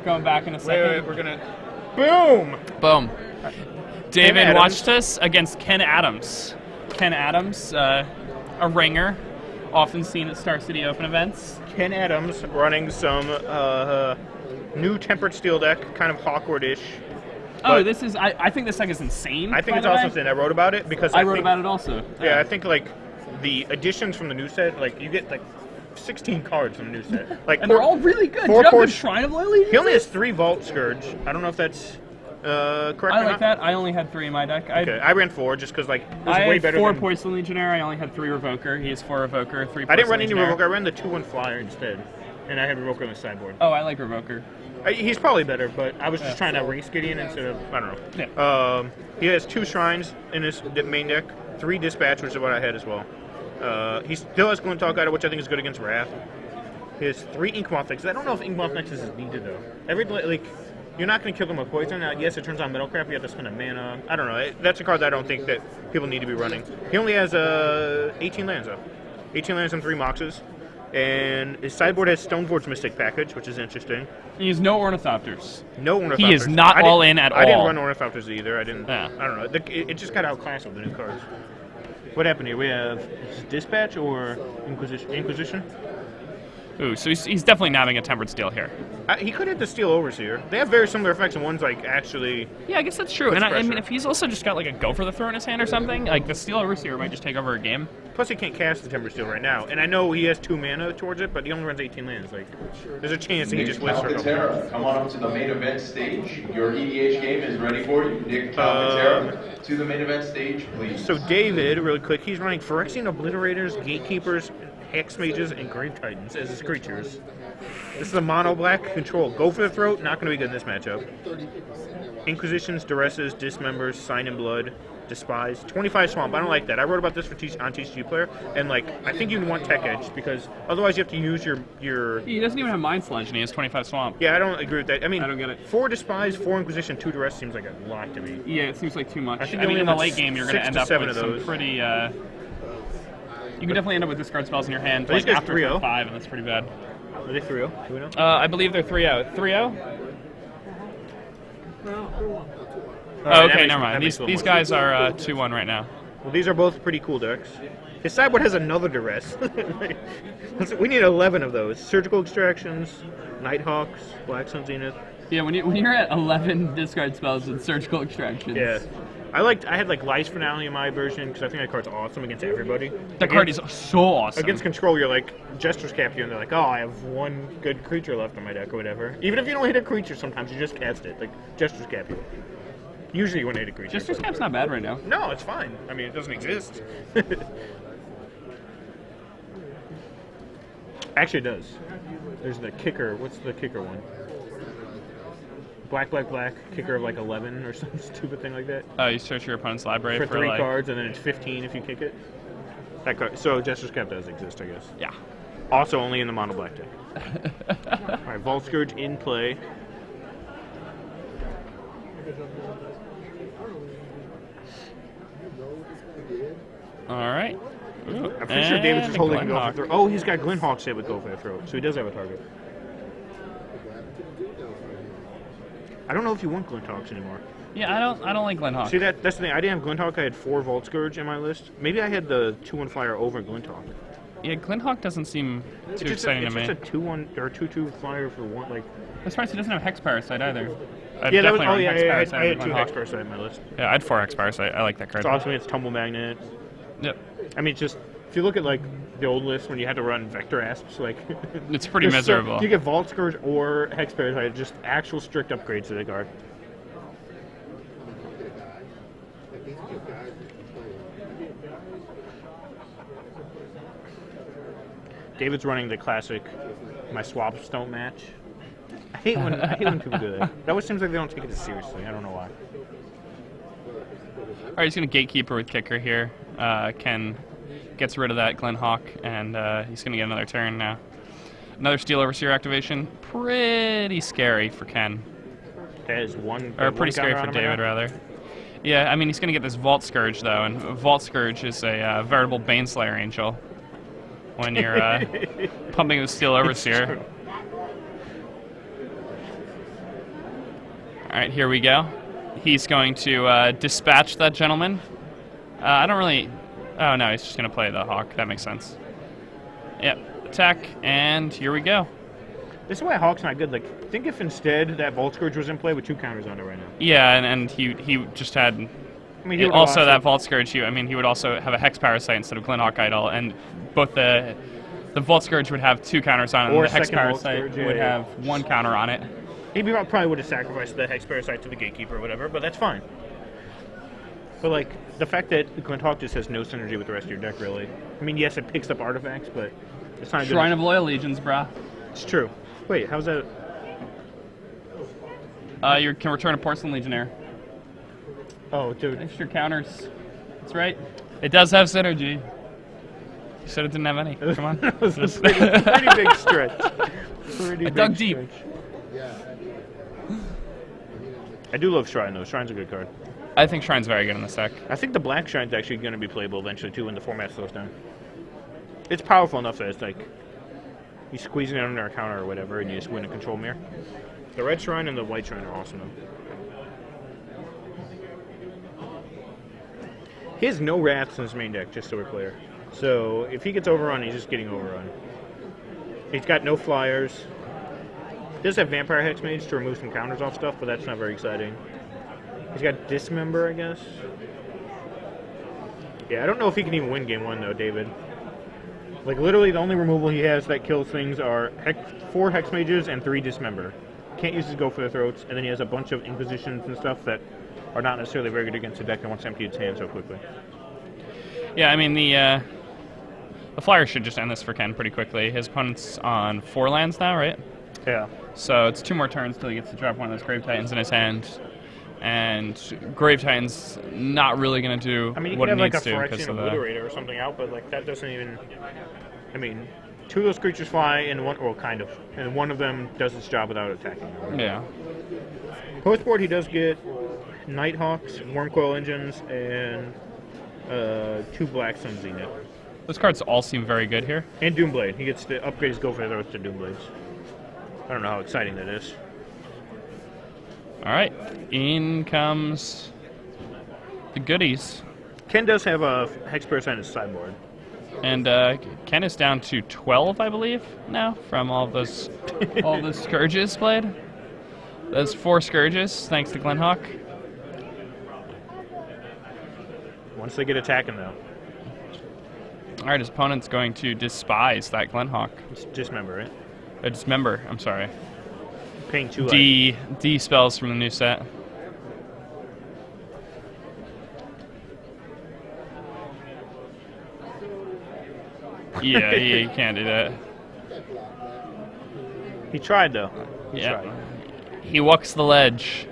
going back in a second. Wait, we're gonna... Boom! Boom. David Adams. Wojtas against Ken Adams. Ken Adams, a ringer, often seen at Star City Open events. Ken Adams running some new Tempered Steel deck, kind of Hawkward-ish. Oh, this is... I think this deck is insane. I think it's also insane. I wrote about it because I wrote about it also. Yeah, I think like the additions from the new set, like you get like 16 cards from the new set. Like, and they're all really good. Four Do you have the Shrine of Lily? He only has 3 Vault Scourge. I don't know if that's correct I or like not. that. I only had 3 in my deck. Okay, I ran 4 just because like it was I way had better 4 than... Poison Legionnaire. I only had 3 Revoker. He has 4 Revoker, 3 Poison I didn't run any Legionnaire. Revoker. I ran the 2/1 Flyer instead, and I had Revoker on the sideboard. Oh, I like Revoker. He's probably better, but I was just trying to race Gideon instead of, I don't know. Yeah. He has 2 Shrines in his main deck, 3 Dispatch, which is what I had as well. He still has Glint Hawk, which I think is good against Wrath. He has 3 Inkmoth Nexus. I don't know if Inkmoth Nexus is needed, though. You're not going to kill them with Poison. Yes, it turns on Metalcraft, you have to spend a mana. I don't know. That's a card that I don't think that people need to be running. He only has 18 lands, though. 18 lands and 3 Moxes. And his sideboard has Stoneforge Mystic Package, which is interesting. He has no Ornithopters. No Ornithopters. He is not all in at all. I didn't run Ornithopters either. I didn't. Yeah. I don't know. It just got outclassed with the new cards. What happened here? We have Dispatch or Inquisition? Ooh, so he's definitely nabbing a Tempered Steel here. He could hit the Steel Overseer. They have very similar effects, and one's like actually... Yeah, I guess that's true. And I mean, if he's also just got like a Go for the Throw in his hand or something, like the Steel Overseer might just take over a game. Plus, he can't cast the Tempered Steel right now. And I know he has 2 mana towards it, but he only runs 18 lands. Like, there's a chance that he just wastes Calcaterra, come on up to the main event stage. Your EDH game is ready for you. Nick Calcaterra, to the main event stage, please. So David, really quick, he's running Phyrexian Obliterators, Gatekeepers, Hex Mages, and Grave Titans as his creatures. This is a mono black control. Go for the Throat, not going to be good in this matchup. Inquisitions, Duresses, Dismembers, Sign in Blood, Despise. 25 Swamp, I don't like that. I wrote about this for on TCG Player, and like, I think you want Tech Edge, because otherwise you have to use your... He doesn't even have Mind Sludge, and he has 25 Swamp. Yeah, I don't agree with that. I mean, I don't get it. 4 Despise, 4 Inquisition, 2 Duress seems like a lot to me. Yeah, it seems like too much. I I mean, in the want late game, you're going to 6 end to up 7 with of some those. pretty... You can definitely end up with discard spells in your hand, Are like these guys after 3-0? turn 5, and that's pretty bad. Are they 3-0? Do we know? I believe they're 3-0. 3-0? Oh, okay, never mind. These guys are 2-1 right now. Well, these are both pretty cool decks. His sideboard has another Duress. We need 11 of those. Surgical Extractions, Nighthawks, Black Sun Zenith. Yeah, when you're at 11 discard spells with Surgical Extractions. Yeah. I had like Lice Finale in my version because I think that card's awesome against everybody. That card is so awesome. Against Control, you're like, Jester's Capture, and they're like, oh, I have 1 good creature left on my deck or whatever. Even if you don't hit a creature, sometimes you just cast it. Like, Jester's Capture. Usually you wouldn't hit a creature. Jester's Cap's not bad right now. No, it's fine. I mean, it doesn't exist. Actually, it does. There's the kicker. What's the kicker one? Black, kicker of like 11 or some stupid thing like that. You search your opponent's library for 3 like... cards, and then it's 15 if you kick it. That card. So Jester's Cap does exist, I guess. Yeah. Also only in the mono black deck. Alright, Vault Scourge in play. Alright. I'm pretty sure David's just holding a Go for the Throat. Oh, he's got Glinthawk set with Go for the Throat, so he does have a target. I don't know if you want Glinthawks anymore. Yeah, I don't like Glinthawk. See, that's the thing. I didn't have Glinthawk. I had 4 Vault Scourge in my list. Maybe I had the 2-1 Flyer over Glinthawk. Yeah, Glinthawk doesn't seem too exciting to me. It's just a 2-1 or 2-2 Flyer for 1. Like, I'm surprised he doesn't have Hex Parasite either. I had 2 Hex Parasite in my list. Yeah, I had 4 Hex Parasite. I like that card. It's awesome. It's Tumble Magnet. Yep. I mean, just if you look at like the old list when you had to run Vector Asps, like it's pretty miserable. You get Vault Scourge or Hex Parasite, just actual strict upgrades to the card. David's running the classic my swaps don't match. I hate when people do that. That always seems like they don't take it seriously. I don't know why. Alright, he's going to Gatekeeper with Kicker here. Ken gets rid of that Glenhawk, and he's going to get another turn now. Another Steel Overseer activation. Pretty scary for Ken. That is one. Or pretty scary for David, rather. Yeah, I mean, he's going to get this Vault Scourge, though, and Vault Scourge is a veritable Baneslayer Angel when you're pumping the Steel Overseer. Alright, here we go. He's going to dispatch that gentleman. I don't really... Oh, no, he's just going to play the Hawk. That makes sense. Yep, attack, and here we go. This is why Hawk's not good. Like, think if instead that Vault Scourge was in play with 2 counters on it right now. Yeah, and he just had... I mean, he also, that Vault Scourge, he would also have a Hex Parasite instead of Glenhawk Idol, and both the Vault Scourge would have 2 counters on it, and the Hex Parasite would have 1 counter on it. He probably would have sacrificed the Hex Parasite to the Gatekeeper or whatever, but that's fine. But, like, the fact that Glenhawk just has no synergy with the rest of your deck, really. I mean, yes, it picks up artifacts, but it's not good. Shrine of Loyal Legions, brah. It's true. Wait, how's that? You can return a Porcelain Legionnaire. Oh, dude. Extra counters. That's right. It does have synergy. You said it didn't have any. Come on. That was a pretty big stretch. I dug deep. I do love Shrine, though. Shrine's a good card. I think Shrine's very good in this deck. I think the Black Shrine's actually going to be playable eventually, too, when the format slows down. It's powerful enough that it's like you squeeze it under a counter or whatever, and you just win a control mirror. The Red Shrine and the White Shrine are awesome, though. He has no Wraths in his main deck, just so we're clear. So if he gets overrun, he's just getting overrun. He's got no flyers. He does have Vampire Hexmage to remove some counters off stuff, but that's not very exciting. He's got Dismember, I guess. Yeah, I don't know if he can even win game 1, though, David. Like, literally, the only removal he has that kills things are 4 Hexmages and 3 Dismember. Can't use his Go for the Throats, and then he has a bunch of Inquisitions and stuff that are not necessarily very good against the deck that wants to empty its hand so quickly. Yeah, I mean, the Flyer should just end this for Ken pretty quickly. His opponent's on 4 lands now, right? Yeah. So it's 2 more turns till he gets to drop one of those Grave Titans in his hand. And Grave Titan's not really going to do what it needs to. You can have like a Phyrexian Obliterator or something out, but like that doesn't even... I mean, 2 of those creatures fly, and kind of. And one of them does its job without attacking. Yeah. Postboard, he does get Nighthawks, Wormcoil Engines, and 2 Black Sun Zenith. Those cards all seem very good here. And Doomblade. He gets to upgrade his Go for the Throats to Doomblades. I don't know how exciting that is. Alright, in comes the goodies. Ken does have a Hex Parasite in his sideboard. And Ken is down to 12, I believe, now, from all those Scourges played. Those 4 Scourges, thanks to Glenhawk. Once they get attacking, though. Alright, his opponent's going to despise that Glenhawk. It's Dismember, right? Dismember, I'm sorry. Paying 2 life. D spells from the new set. Yeah, you can't do that. He tried, though. He Yeah. tried. He walks the ledge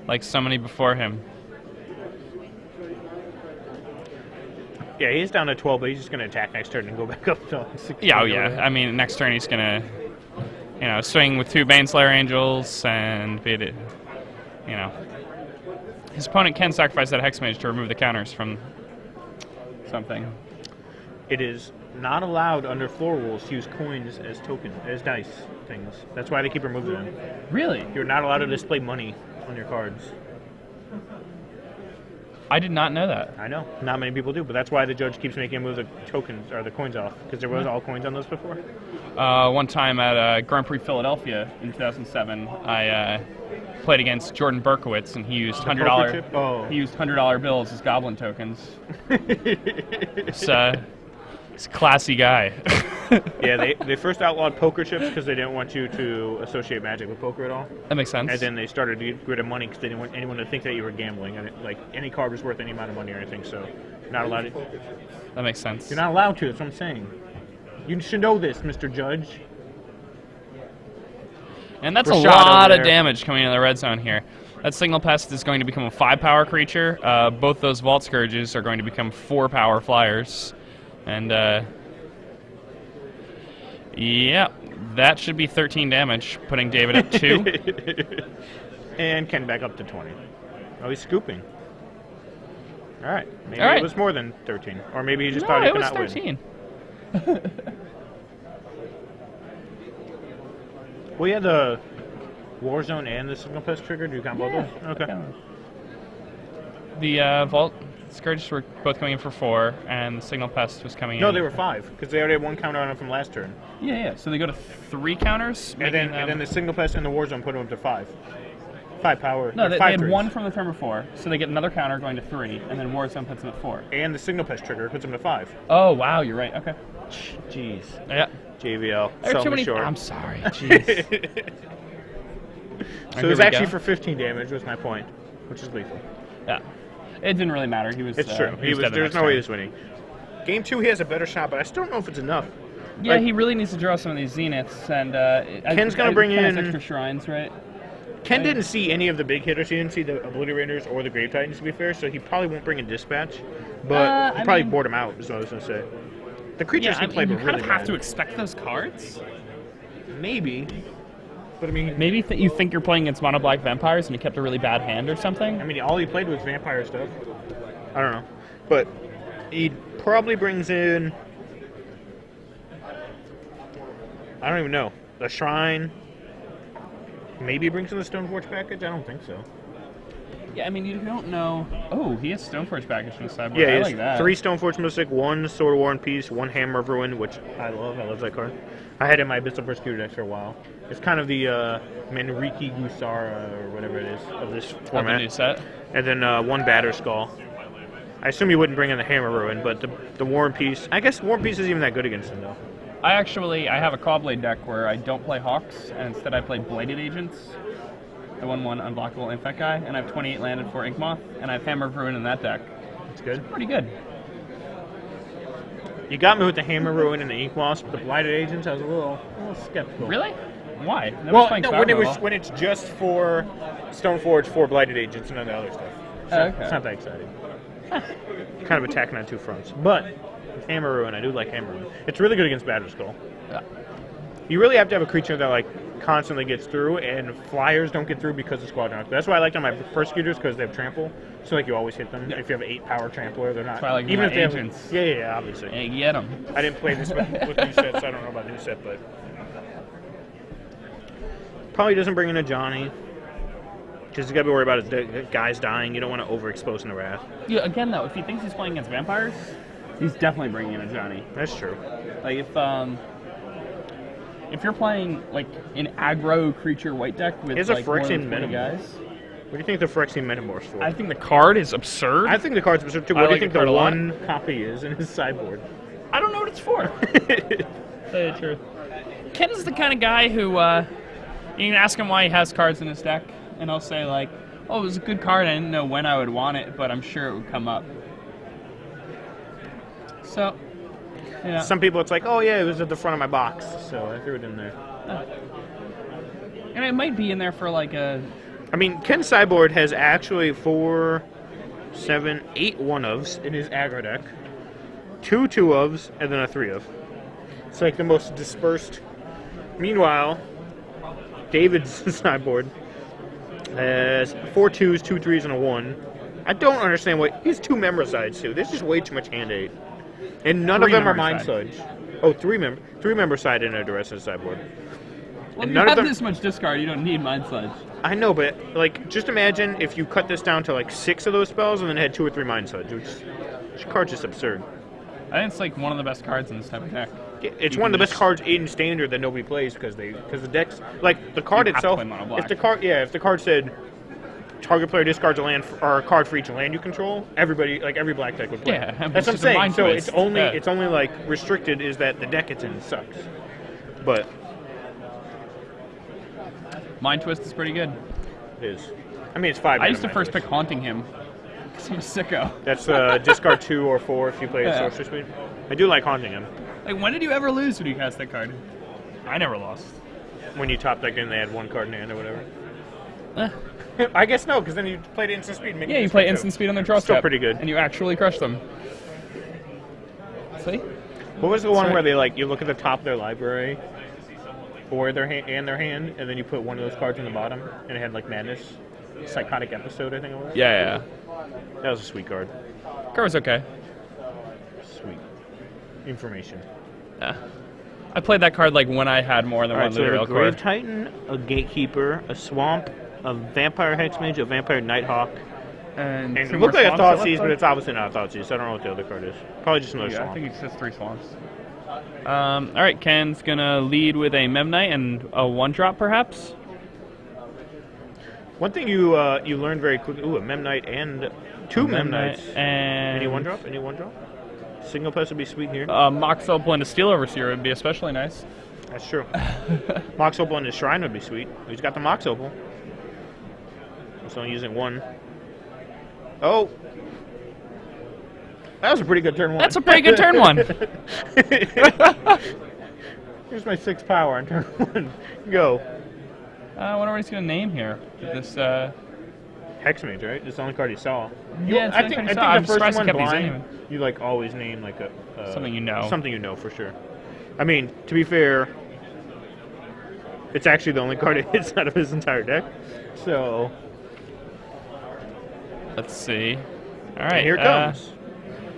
like so many before him. Yeah, he's down to 12, but he's just going to attack next turn and go back up to 16. Yeah, oh yeah. I mean, next turn he's gonna, swing with 2 Baneslayer Angels and beat it. His opponent can sacrifice that Hexmage to remove the counters from something. It is not allowed under floor rules to use coins as tokens, as dice things. That's why they keep removing them. Really? You're not allowed to display money on your cards. I did not know that. I know. Not many people do, but that's why the judge keeps making him move the tokens or the coins off, because there was all coins on those before. One time at Grand Prix Philadelphia in 2007, I played against Jordan Berkowitz, and he used $100. Oh. He used $100 bills as goblin tokens. He's a classy guy. Yeah, they first outlawed poker chips because they didn't want you to associate Magic with poker at all. That makes sense. And then they started to get rid of money because they didn't want anyone to think that you were gambling. And like any card was worth any amount of money or anything, so you're not allowed to. That makes sense. You're not allowed to. That's what I'm saying. You should know this, Mr. Judge. And that's Rashad a lot over of there. damage coming in the red zone here. That Signal Pest is going to become a 5-power creature. Both those Vault Scourges are going to become 4-power flyers. And, yeah, that should be 13 damage, putting David at 2. And Ken back up to 20. Oh, he's scooping. All right. Maybe All right. it was more than 13. Or maybe he just thought he it could was not 13. win. Well, yeah, the Warzone and the Signal Pest trigger? Do you count both of them? Okay. The Vault Scourge were both coming in for 4, and the Signal Pest was coming in. No, they were 5, because they already had 1 counter on them from last turn. Yeah. So they go to 3 counters. And then the Signal Pest and the Warzone put them up to 5. 5 power. No, they five had threes. 1 from the turn before, so they get another counter going to 3, and then Warzone puts them at 4. And the Signal Pest trigger puts them to 5. Oh, wow, you're right. Okay. Jeez. Yeah. JVL. There are Sell too me many. short. I'm sorry. Jeez. So it was actually for 15 damage, was my point, which is lethal. Yeah. It didn't really matter. He was. It's true. He was dead the There's next no way turn. he's winning. Game 2, he has a better shot, but I still don't know if it's enough. Yeah, Like, he really needs to draw some of these Zeniths, and Ken's gonna bring Ken has in- extra shrines, right? Ken didn't see any of the big hitters. He didn't see the Obliterators or the Grave Titans, to be fair, so he probably won't bring in Dispatch. But he I probably mean- bored him out, is what I was going to say. The creatures he played you were kind really of have bad. to expect those cards. Maybe. But I mean, Maybe you think you're playing against mono black vampires, and he kept a really bad hand or something. all he played was vampire stuff. I don't know. But he probably brings in... I don't even know. The Shrine. Maybe he brings in the Stoneforge package? I don't think so. Yeah, I mean, you don't know. Oh, he has Stoneforge package from the sideboard. Yeah, I he has like that. 3 Stoneforge Mystic, 1 Sword of War and Peace, 1 Hammer of Ruin, which I love. I love that card. I had it in my Abyssal Persecutor deck for a while. It's kind of the Manriki Gusara, or whatever it is, of this Of the format. new set. And then 1 Batter Skull. I assume you wouldn't bring in the Hammer Ruin, but the War and Peace... I guess War and Peace isn't even that good against him, though. I have a Clawblade deck where I don't play Hawks, and instead I play Bladed Agents, the 1/1 unblockable Infect guy, and I have 28 landed for Inkmoth, and I have Hammer of Ruin in that deck. It's good. Pretty good. You got me with the Hammer Ruin and the Ink Moss, but the Blighted Agents, I was a little skeptical. Really? Why? Nobody's Well, playing no, Cloud when it's just for Stoneforge, for Blighted Agents, and none of the other stuff. Oh, okay. It's not that exciting. Kind of attacking on 2 fronts. But with Hammer Ruin, I do like Hammer Ruin. It's really good against Batter Skull. Yeah. You really have to have a creature that constantly gets through, and flyers don't get through because of Squadron Arc. That's why I liked on my Persecutors, because they have trample. So you always hit them. Yeah. If you have an 8 power trampler, they're not. That's why I like even my if they agents. have, yeah, obviously. Hey, get him. I didn't play this with new sets, so I don't know about new set, but probably doesn't bring in a Johnny. Because you gotta be worried about his guys dying. You don't want to overexpose into Wrath. Yeah, again, though, if he thinks he's playing against vampires, he's definitely bringing in a Johnny. That's true. Like, if you're playing, an aggro creature white deck with, It's a more Phyrexian than 20 Metamorph. guys... What do you think the Phyrexian Metamorph's for? I think the card is absurd. I think the card's absurd too. I What do like you think the card the a lot. one copy is in his sideboard? I don't know what it's for. Tell you the truth. Ken is the kind of guy who, you can ask him why he has cards in his deck, and he'll say, oh, it was a good card, I didn't know when I would want it, but I'm sure it would come up. So, yeah. Some people, it's like, oh yeah, it was at the front of my box, so I threw it in there. And it might be in there for, I mean, Ken's sideboard has actually 4, 7, 8 1-ofs in his aggro deck, 2 2-ofs, and then a 3-of. It's like the most dispersed. Meanwhile, David's sideboard has 4 2s, 2 3s, and a 1. I don't understand why he has 2 member sides too. There's just way too much hand hate, and none of them are mind sludge. Oh, 3 member side in a Duress sideboard. well, and you none of have them- this much discard, you don't need Mind Sludge. I know, but just imagine if you cut this down to 6 of those spells and then had 2 or 3 mind sludge. Which card's just absurd. I think it's, one of the best cards in this type of deck. It's You one of can the best just- cards in standard that nobody plays because the decks the card You have to itself. play mono black. If the card said target player discards a land or a card for each land you control, everybody every black deck would play. Yeah, but That's it's what I'm just a saying. mind So twist. it's only restricted is that the deck it's in sucks. But Mind Twist is pretty good. it is. I mean, it's 5. I used to mana first mana. pick Haunting him, because I'm a sicko. That's discard 2 or 4 if you play Yeah. Sorcerer Speed. I do like haunting him. When did you ever lose when you cast that card? I never lost. When you top deck in, they had 1 card in hand or whatever. Eh. I guess no, because then you played instant speed. Yeah, you play instant speed on their draw Still step, pretty good. and you actually crush them. See? What was the one Sorry. where they you look at the top of their library, or their hand, and then you put one of those cards in the bottom, and it had Madness, Psychotic Episode, I think it was. Yeah. That was a sweet card. Card was okay. Sweet information. Yeah. I played that card like when I had more than All right, one so literal a Grave card. Titan, a Gatekeeper, a Swamp, a Vampire Hexmage, a Vampire Nighthawk. And And two it more looked like a swamps, it Thoughtseize, looked but like? it's obviously not a Thoughtseize, so I don't know what the other card is. Probably just another Yeah, Swamp. I think it's just 3 swamps. All right, Ken's gonna lead with a Memnite and a 1-drop, perhaps. One thing you learned very quickly. Ooh, a Memnite and 2 Memnites. And Any 1-drop? Any 1-drop? Single Pest would be sweet here. Mox Opal and a Steel Overseer would be especially nice. That's true. Mox Opal and his Shrine would be sweet. He's got the Mox Opal. He's only using 1. Oh! That was a pretty good turn 1. That's a pretty good turn 1. Here's my 6 power on turn 1. Go. I wonder what he's gonna name here. This Hexmage, right? It's the only card he saw. Yeah, it's the I only think card he the saw. I'm first surprised he one kept these blind, anyway. you like always name like a Something you know. Something you know for sure. I mean, to be fair, it's actually the only card it hits out of his entire deck. So let's see. All right, and here it comes.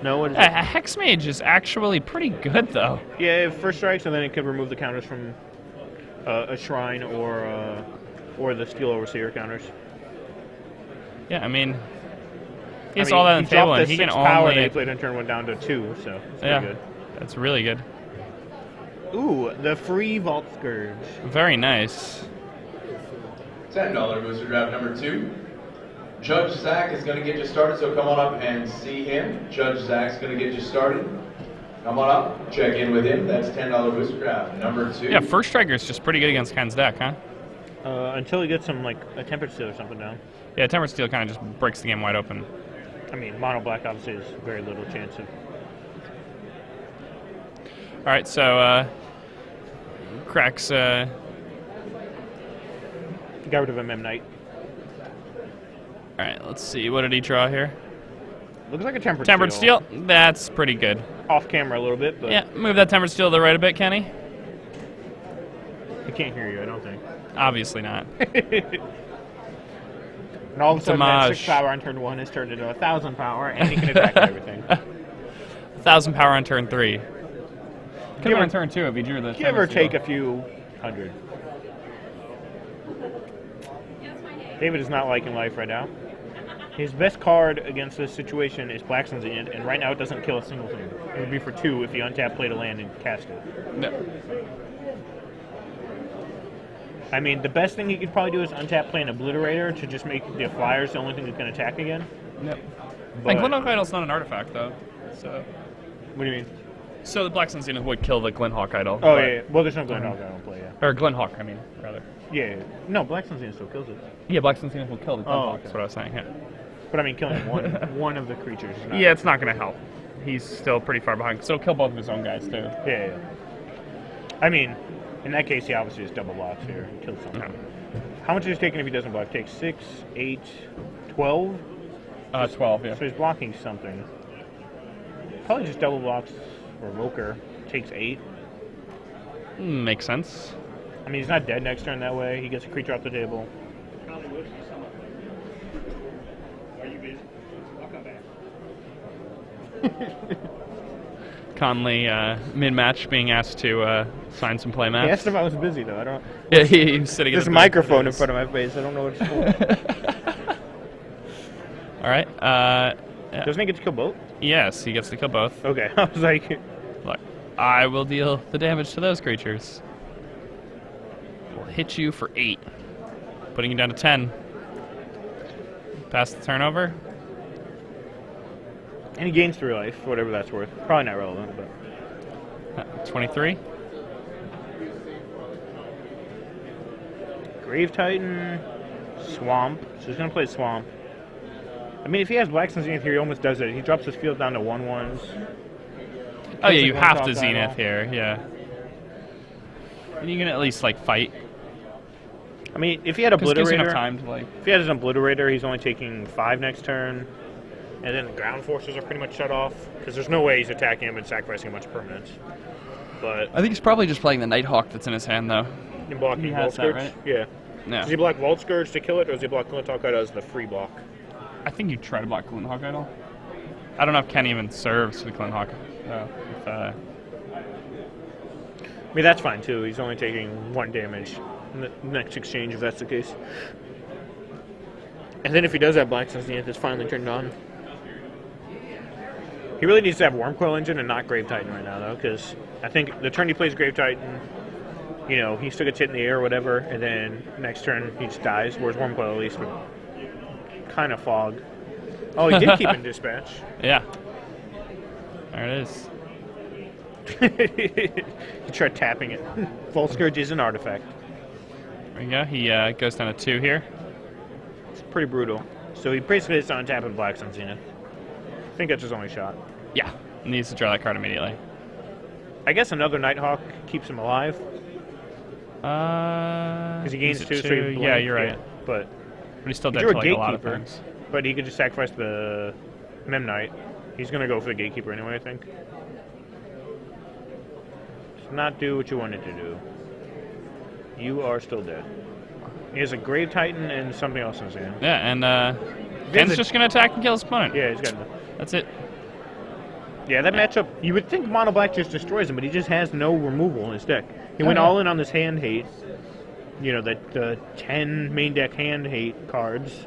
No, what is A it? Hexmage is actually pretty good, though. Yeah, first strikes, and then it can remove the counters from a Shrine or the Steel Overseer counters. Yeah, I mean, he has I mean, all that on the table, dropped and the he can 6 power that only. he played on turn 1 down to 2, so it's Yeah, pretty that's really good. good. Ooh, the free Vault Scourge. Very nice. $10 booster draft number 2. Judge Zach is going to get you started, so come on up and see him. Judge Zach's going to get you started. Come on up, check in with him. That's $10 booster draft number 2. Yeah, First Striker is just pretty good against Ken's deck, huh? Until he gets some, like, a Tempered Steel or something down. Yeah, Tempered Steel kind of just breaks the game wide open. I mean, Mono Black obviously has very little chance of... All right, so Cracks. Got rid of a Memnite. All right, let's see. What did he draw here? Looks like a Tempered Tempered Steel. That's pretty good. Off camera a little bit, but Yeah, move that Tempered Steel to the right a bit, Kenny. I can't hear you, I don't think. Obviously not. And all of a sudden, that Damage. 6 power on turn 1 is turned into 1,000 power, and he can attack everything. 1,000 power on turn 3. Could have on turn 2 if he drew the. Give or Tempered Steel. take a few hundred. David is not liking life right now. His best card against this situation is Black Sun's End, and right now it doesn't kill a single thing. It would be for 2 if he untapped, played a land, and cast it. No. I mean, the best thing he could probably do is untap, play an Obliterator to just make the Flyers the only thing that can attack again. Nope. But- Like, Glinthawk Idol's not an artifact, though. So. What do you mean? So the Black Sun Zenith would kill the Glinthawk Idol. Oh, but- yeah. Well, there's no Glenhawk I don't play, yeah. Or Glenhawk, I mean, rather. Yeah. No, Black Sun's End still kills it. Yeah, Black Sun Zenith will kill the Glinthawk. Oh, okay. That's what I was saying. Yeah. But I mean, killing one of the creatures. Is not, Yeah, it's not going to help. He's still pretty far behind. So he'll kill both of his own guys too. Yeah. I mean, in that case, he obviously just double blocks here and kills something. No. How much is he taking if he doesn't block? Takes 6, 8, 12? 12, yeah. So he's blocking something. Probably just double blocks Revoker. Takes 8. Makes sense. I mean, he's not dead next turn that way. He gets a creature off the table. Are you busy? I'll come back. Conley, mid-match, being asked to sign some play He mats. asked if I was busy, though. I don't. Yeah, he was sitting. There's a microphone in front of my face. I don't know what it's for. All right. Yeah. Doesn't he get to kill both? Yes, he gets to kill both. Okay. I was like, Look, I will deal the damage to those creatures. Will hit you for 8, putting you down to 10. Pass the turnover. and he gains 3 life, whatever that's worth. Probably not relevant, but 23. Grave Titan, Swamp. So he's gonna play Swamp. I mean, if he has Black Sun Zenith here, he almost does it. He drops his field down to 1/1s. Oh yeah, Kills you the have Glinthawk to Idol. Zenith here, yeah. And you can at least like fight. I mean, if he had Because it gives you enough Obliterator, time to like. if he had his Obliterator, he's only taking 5 next turn. And then the ground forces are pretty much shut off, because there's no way he's attacking him and sacrificing a bunch of permanents. But I think he's probably just playing the Nighthawk that's in his hand though. in blocking He Vault has that, Scourge, right? yeah. Yeah. Does he block Vault Scourge to kill it, or does he block Glinthawk Idol as the free block? I think you try to block Glinthawk Idol. I don't know if Ken even serves the Glinthawk. No. mean, that's fine, too. He's only taking 1 damage in the next exchange, if that's the case. And then if he does have Black Sun's Zenith, it's finally turned on. He really needs to have Wormcoil Engine and not Grave Titan right now, though, because I think the turn he plays Grave Titan, you know, he still gets hit in the air or whatever, and then next turn he just dies, whereas Wormcoil at least would kind of fog. Oh, he did keep in Dispatch. Yeah. There it is. He tried tapping it. Full Scourge is an artifact. There we go. He goes down to 2 here. It's pretty brutal. So he basically is on tapping Black Sun Zenith. I think that's his only shot. Yeah. Needs to draw that card immediately. I guess another Nighthawk keeps him alive. Because he gains 2, so he blink. Yeah, you're right. Yeah, but he's still dead drew to a like a lot of Gatekeeper, things. but he could just sacrifice the Mem Knight. He's going to go for the Gatekeeper anyway, I think. Just not do what you wanted to do. You are still dead. He has a Grave Titan and something else in his hand. Yeah, and Ken's just going to attack and kill his opponent. Yeah, he's got enough. That's it. Yeah, that matchup, you would think Mono Black just destroys him, but he just has no removal in his deck. He went all in on this hand hate. You know, the 10 main deck hand hate cards.